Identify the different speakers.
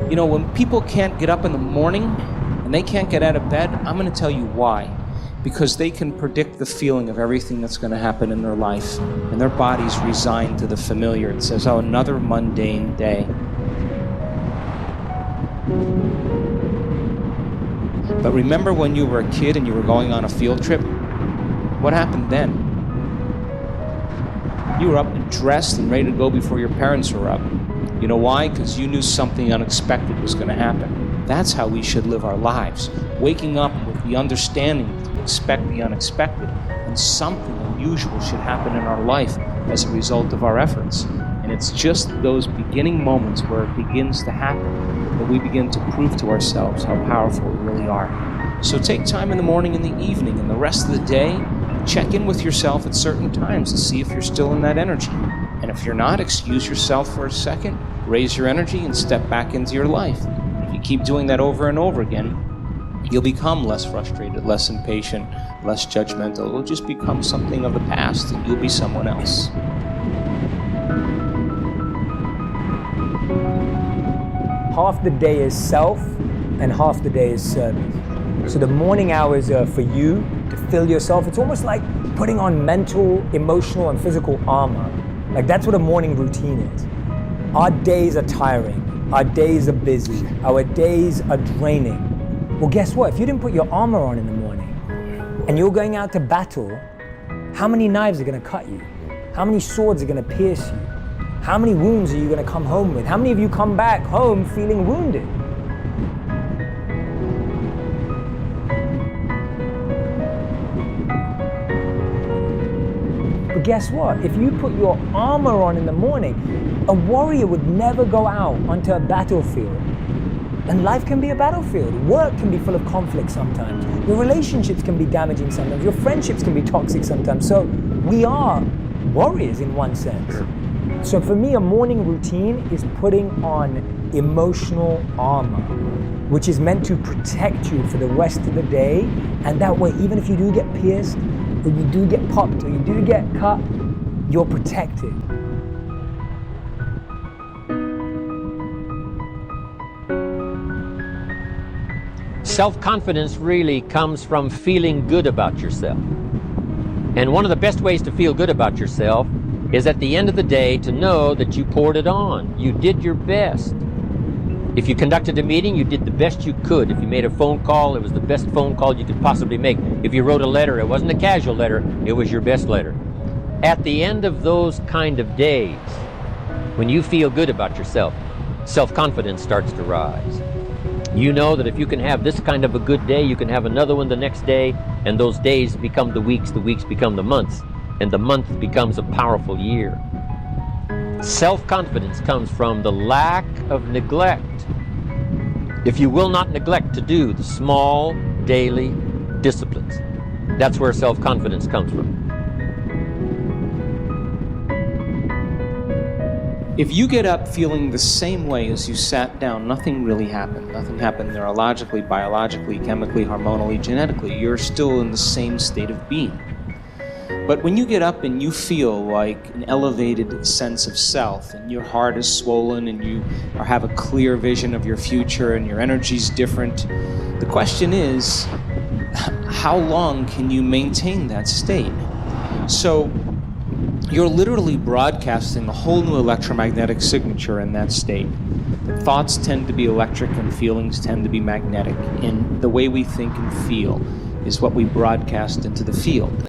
Speaker 1: You know, when people can't get up in the morning and they can't get out of bed, I'm going to tell you why. Because they can predict the feeling of everything that's going to happen in their life. And their body's resigned to the familiar. It says, oh, another mundane day. But remember when you were a kid and you were going on a field trip? What happened then? You were up and dressed and ready to go before your parents were up. You know why? Because you knew something unexpected was going to happen. That's how we should live our lives. Waking up with the understanding to expect the unexpected, and something unusual should happen in our life as a result of our efforts. And it's just those beginning moments where it begins to happen that we begin to prove to ourselves how powerful we really are. So take time in the morning and the evening and the rest of the day. Check in with yourself at certain times to see if you're still in that energy. And if you're not, excuse yourself for a second, raise your energy, and step back into your life. If you keep doing that over and over again, you'll become less frustrated, less impatient, less judgmental. It'll just become something of the past, and you'll be someone else.
Speaker 2: Half the day is self, and half the day is service. So the morning hours are for you to fill yourself. It's almost like putting on mental, emotional, and physical armor. Like that's what a morning routine is. Our days are tiring. Our days are busy. Our days are draining. Well, guess what? If you didn't put your armor on in the morning and you're going out to battle, how many knives are going to cut you? How many swords are going to pierce you? How many wounds are you going to come home with? How many of you come back home feeling wounded? But guess what? If you put your armor on in the morning, a warrior would never go out onto a battlefield. And life can be a battlefield. Work can be full of conflict sometimes. Your relationships can be damaging sometimes. Your friendships can be toxic sometimes. So we are warriors in one sense. So for me, a morning routine is putting on emotional armor, which is meant to protect you for the rest of the day. And that way, even if you do get pierced, or you do get popped, or you do get cut, you're protected.
Speaker 3: Self-confidence really comes from feeling good about yourself. And one of the best ways to feel good about yourself is at the end of the day to know that you poured it on. You did your best. If you conducted a meeting, you did the best you could. If you made a phone call, it was the best phone call you could possibly make. If you wrote a letter, it wasn't a casual letter, it was your best letter. At the end of those kind of days, when you feel good about yourself, self-confidence starts to rise. You know that if you can have this kind of a good day, you can have another one the next day, and those days become the weeks become the months, and the month becomes a powerful year. Self-confidence comes from the lack of neglect. If you will not neglect to do the small daily disciplines, that's where self-confidence comes from.
Speaker 1: If you get up feeling the same way as you sat down, nothing really happened. Nothing happened neurologically, biologically, chemically, hormonally, genetically. You're still in the same state of being. But when you get up and you feel like an elevated sense of self, and your heart is swollen, and you have a clear vision of your future, and your energy's different, the question is, how long can you maintain that state? So you're literally broadcasting a whole new electromagnetic signature in that state. Thoughts tend to be electric and feelings tend to be magnetic. And the way we think and feel is what we broadcast into the field.